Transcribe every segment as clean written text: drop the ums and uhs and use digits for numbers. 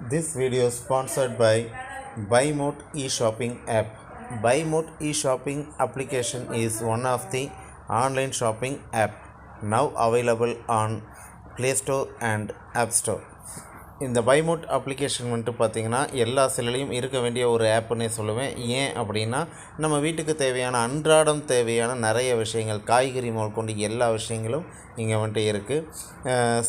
This video is sponsored by BuyMote e-shopping app. BuyMote e-shopping application is one of the online shopping app now available on Play Store and App Store. இந்த பைமோட் application வந்துட்டு பார்த்திங்கன்னா எல்லா செல்லுலையும் இருக்க வேண்டிய ஒரு ஆப்புன்னே சொல்லுவேன். ஏன் அப்படின்னா நம்ம வீட்டுக்கு தேவையான அன்றாடம் தேவையான நிறைய விஷயங்கள், காய்கறி முதல் கொண்டு எல்லா விஷயங்களும் இங்கே வந்துட்டு இருக்குது.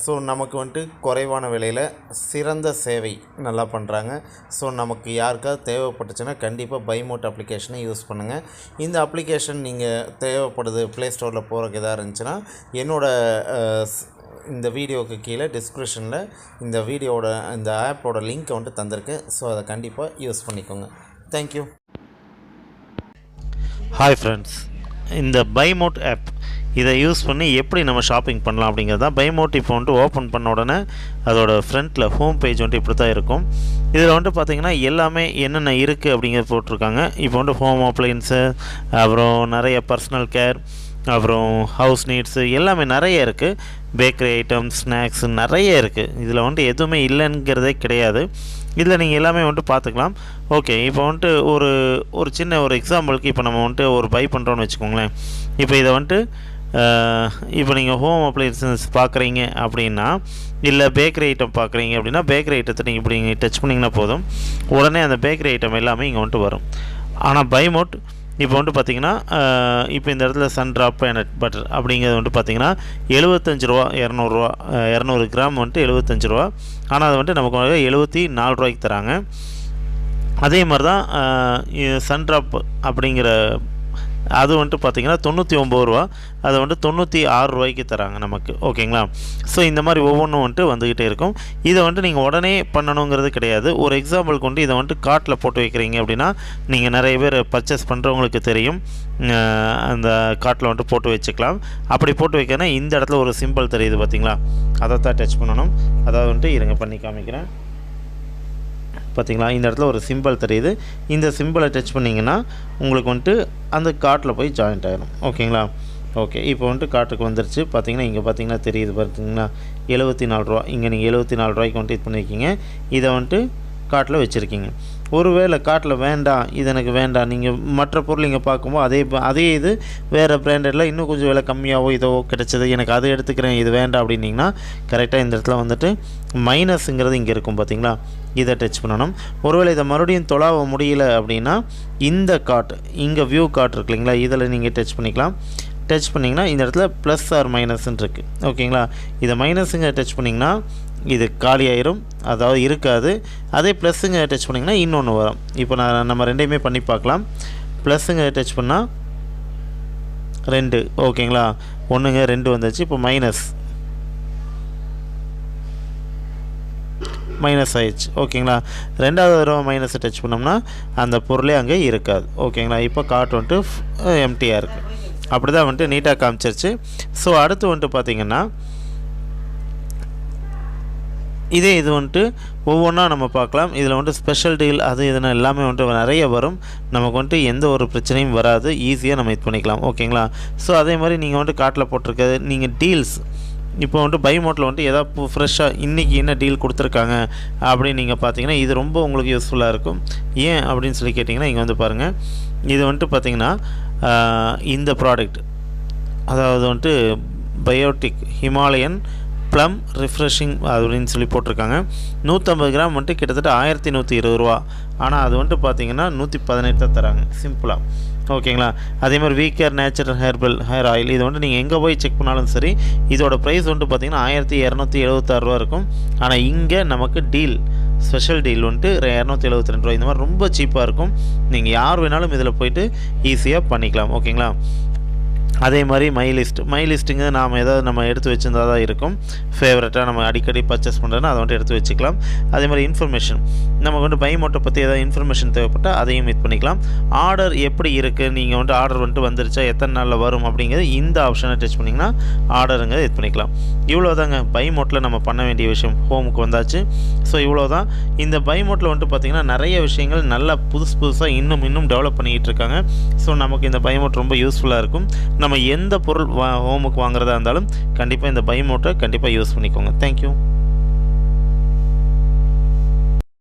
ஸோ நமக்கு வந்துட்டு குறைவான விலையில் சிறந்த சேவை நல்லா பண்ணுறாங்க. ஸோ நமக்கு யாருக்காவது தேவைப்பட்டுச்சுன்னா கண்டிப்பாக பைமோட் அப்ளிகேஷனை யூஸ் பண்ணுங்கள். இந்த அப்ளிகேஷன் நீங்கள் தேவைப்படுது ப்ளே ஸ்டோரில் போகிறக்கு எதாக இருந்துச்சுன்னா என்னோடய இந்த வீடியோவுக்கு கீழே டிஸ்கிரிப்ஷனில் இந்த ஆப்போட லிங்க்கை வந்துட்டு தந்திருக்கேன். ஸோ அதை கண்டிப்பாக யூஸ் பண்ணிக்கோங்க. தேங்க்யூ. ஹாய் ஃப்ரெண்ட்ஸ், இந்த பைமோட் ஆப் இதை யூஸ் பண்ணி எப்படி நம்ம ஷாப்பிங் பண்ணலாம் அப்படிங்கிறது தான். பைமோட் இப்போ வந்துட்டு ஓப்பன் பண்ண உடனே அதோட ஃப்ரண்ட்டில் ஹோம் பேஜ் வந்துட்டு இப்படி தான் இருக்கும். இதில் வந்துட்டு பார்த்திங்கன்னா எல்லாமே என்னென்ன இருக்குது அப்படிங்கிறது போட்டிருக்காங்க. இப்போ வந்துட்டு ஹோம் அப்ளையன்ஸு, அப்புறம் நிறைய பர்சனல் கேர், அப்புறம் ஹவுஸ் நீட்ஸு எல்லாமே நிறைய இருக்குது. பேக்கரி ஐட்டம்ஸ், ஸ்நாக்ஸு நிறைய இருக்குது. இதில் வந்துட்டு எதுவுமே இல்லைங்கிறதே கிடையாது. இதில் நீங்கள் எல்லாமே வந்துட்டு பார்த்துக்கலாம். ஓகே, இப்போ வந்துட்டு ஒரு சின்ன ஒரு எக்ஸாம்பிளுக்கு இப்போ நம்ம வந்துட்டு ஒரு பை பண்ணுறோன்னு வச்சுக்கோங்களேன். இப்போ இதை வந்துட்டு இப்போ நீங்கள் ஹோம் அப்ளையன்சஸ் பார்க்குறீங்க அப்படின்னா, இல்லை பேக்கரி ஐட்டம் பார்க்குறீங்க அப்படின்னா, பேக்கரி ஐட்டத்தை நீங்கள் இப்படி டச் பண்ணிங்கன்னா போதும், உடனே அந்த பேக்கரி ஐட்டம் எல்லாமே இங்கே வந்துட்டு வரும். ஆனால் பைமோட் இப்போ வந்துட்டு பார்த்திங்கன்னா இப்போ இந்த இடத்துல சன் ட்ராப் பீனட் பட்டர் அப்படிங்கிறது வந்துட்டு பார்த்திங்கன்னா 75 ரூபா, 200 கிராம் வந்துட்டு 75 ரூபா. ஆனால் அது வந்துட்டு நமக்கு 74 ரூபாய்க்கு தராங்க. அதே மாதிரி தான் சன் ட்ராப் அப்படிங்கிற அது வந்துட்டு பார்த்திங்கன்னா 99 ரூபா, அதை வந்துட்டு 96 ரூபாய்க்கு தராங்க நமக்கு. ஓகேங்களா? ஸோ இந்த மாதிரி ஒவ்வொன்றும் வந்துட்டு வந்துக்கிட்டே இருக்கும். இதை வந்துட்டு நீங்கள் உடனே பண்ணணுங்கிறது கிடையாது. ஒரு எக்ஸாம்பிள் கொண்டு இதை வந்துட்டு கார்ட்டில் போட்டு வைக்கிறீங்க அப்படின்னா, நீங்கள் நிறைய பேர் பர்ச்சேஸ் பண்ணுறவங்களுக்கு தெரியும், அந்த கார்ட்டில் வந்துட்டு போட்டு வச்சுக்கலாம். அப்படி போட்டு வைக்கிறேன்னா இந்த இடத்துல ஒரு சிம்பிள் தெரியுது பார்த்திங்களா, அதை தான் டச் பண்ணணும். அதாவது வந்துட்டு இருங்க பண்ணி காமிக்கிறேன். பார்த்திங்களா, இந்த இடத்துல ஒரு சிம்பிள் தெரியுது. இந்த சிம்பிளை டச் பண்ணிங்கன்னா உங்களுக்கு வந்துட்டு அந்த கார்ட்டில் போய் ஜாயிண்ட் ஆகிடும். ஓகேங்களா? ஓகே, இப்போ வந்துட்டு கார்ட்டுக்கு வந்துருச்சு. பார்த்திங்கன்னா இங்கே பார்த்திங்கன்னா தெரியுது பார்த்திங்கன்னா 74 ரூபா. இங்கே நீங்கள் 74 ரூபாய்க்கு வந்துட்டு இது பண்ணியிருக்கீங்க. இதை வந்துட்டு கார்ட்டில் வச்சுருக்கீங்க. ஒருவேளை கார்ட்டில் வேண்டாம், இது எனக்கு வேண்டாம், நீங்கள் மற்ற பொருள் இங்கே பார்க்கும்போது அதே இது வேறு பிராண்டடில் இன்னும் கொஞ்சம் விலை கம்மியாகவோ இதோ கிடைச்சது, எனக்கு அதை எடுத்துக்கிறேன், இது வேண்டாம் அப்படின்னிங்கன்னா கரெக்டாக இந்த இடத்துல வந்துட்டு மைனஸுங்கிறது இங்கே இருக்கும் பார்த்திங்களா, இதை டச் பண்ணணும். ஒருவேளை இதை மறுபடியும் தொலாவ முடியல அப்படின்னா இந்த கார்ட், இங்கே வியூ கார்ட் இருக்கு இல்லைங்களா, இதில் நீங்கள் டச் பண்ணிக்கலாம். டச் பண்ணிங்கன்னா இந்த இடத்துல ப்ளஸ் ஆர் மைனஸ்ன்னு இருக்குது. ஓகேங்களா? இதை மைனஸுங்க டச் பண்ணிங்கன்னா இது காலியாயிரும், அதாவது இருக்காது. அதே ப்ளஸ்ஸுங்க டச் பண்ணிங்கன்னா இன்னொன்று வரும். இப்போ நம்ம ரெண்டையுமே பண்ணி பார்க்கலாம். ப்ளஸ்ஸுங்க டச் பண்ணால் 2. ஓகேங்களா? 1ங்க 2 வந்துச்சு. இப்போ மைனஸ் ஆயிடுச்சு. ஓகேங்களா? ரெண்டாவது தடவை மைனஸை டச் பண்ணோம்னா அந்த பொருளே அங்கே இருக்காது. ஓகேங்களா? இப்போ கார்ட் வந்துட்டு எம்டியாக இருக்குது. அப்படி தான் வந்துட்டு நீட்டாக காமிச்சிருச்சு. ஸோ அடுத்து வந்துட்டு பார்த்திங்கன்னா இது வந்துட்டு ஒவ்வொன்றா நம்ம பார்க்கலாம். இதில் வந்துட்டு ஸ்பெஷல் டீல் அது இதுன்னு எல்லாமே வந்துட்டு நிறைய வரும். நமக்கு வந்துட்டு எந்த ஒரு பிரச்சனையும் வராது, ஈஸியாக நம்ம இது பண்ணிக்கலாம். ஓகேங்களா? ஸோ அதே மாதிரி நீங்கள் வந்துட்டு கார்ட்டில் போட்டிருக்கிறது நீங்கள் டீல்ஸ் இப்போ வந்துட்டு பைமோட்டில் வந்துட்டு எதாவது ஃப்ரெஷ்ஷாக இன்றைக்கி என்ன டீல் கொடுத்துருக்காங்க அப்படின்னு நீங்கள் பார்த்தீங்கன்னா இது ரொம்ப உங்களுக்கு யூஸ்ஃபுல்லாக இருக்கும். ஏன் அப்படின்னு சொல்லி கேட்டிங்கன்னா இங்கே வந்து பாருங்கள், இது வந்துட்டு பார்த்திங்கன்னா இந்த ப்ராடக்ட், அதாவது வந்துட்டு பயோட்டிக் ஹிமாலயன் ப்ளம் ரிஃப்ரெஷிங் அப்படின்னு சொல்லி போட்டிருக்காங்க. 150 கிராம் வந்துட்டு கிட்டத்தட்ட 1120 ரூபா. ஆனால் அது வந்துட்டு பார்த்திங்கன்னா 118 தான் தராங்க சிம்பிளாக. ஓகேங்களா? அதே மாதிரி வீக்கர் நேச்சுரல் ஹேர் ஆயில், இது வந்துட்டு நீங்கள் எங்கே போய் செக் பண்ணாலும் சரி இதோட ப்ரைஸ் வந்துட்டு பார்த்திங்கன்னா 1276 ரூபா இருக்கும். ஆனால் இங்கே நமக்கு டீல், ஸ்பெஷல் டீல் வந்துட்டு 272 ரூபா. இந்த மாதிரி ரொம்ப சீப்பாக இருக்கும். நீங்கள் யார் வேணாலும் இதில் போய்ட்டு ஈஸியாக பண்ணிக்கலாம். ஓகேங்களா? அதே மாதிரி மை லிஸ்ட்டுங்க நாம் ஏதாவது நம்ம எடுத்து வச்சுருந்தா தான் இருக்கும். ஃபேவரட்டாக நம்ம அடிக்கடி பர்ச்சேஸ் பண்ணுறதுனா அதை வந்துட்டு எடுத்து வச்சுக்கலாம். அதே மாதிரி இன்ஃபர்மேஷன், நமக்கு வந்துட்டு பைமோட்டை பற்றி ஏதாவது இன்ஃபர்மேஷன் தேவைப்பட்டால் அதையும் இது பண்ணிக்கலாம். ஆர்டர் எப்படி இருக்குது, நீங்கள் வந்துட்டு ஆர்டர் வந்துட்டு வந்துருச்சா, எத்தனை நாளில் வரும் அப்படிங்கிறது இந்த ஆப்ஷனை டச் பண்ணிங்கன்னா ஆர்டருங்க இது பண்ணிக்கலாம். இவ்வளோ தாங்க பைமோட்டில் நம்ம பண்ண வேண்டிய விஷயம். ஹோமுக்கு வந்தாச்சு. ஸோ இவ்வளோ தான். இந்த பைமோட்டில் வந்துட்டு பார்த்திங்கன்னா நிறைய விஷயங்கள் நல்லா புதுசாக இன்னும் டெவலப் பண்ணிக்கிட்டு இருக்காங்க. ஸோ நமக்கு இந்த பைமோட் ரொம்ப யூஸ்ஃபுல்லாக இருக்கும். நம்ம எந்த பொருள் ஹோமுக்கு வாங்குறதா இருந்தாலும் கண்டிப்பாக இந்த பைமோட்டை கண்டிப்பாக யூஸ் பண்ணிக்கோங்க. தேங்க்யூ.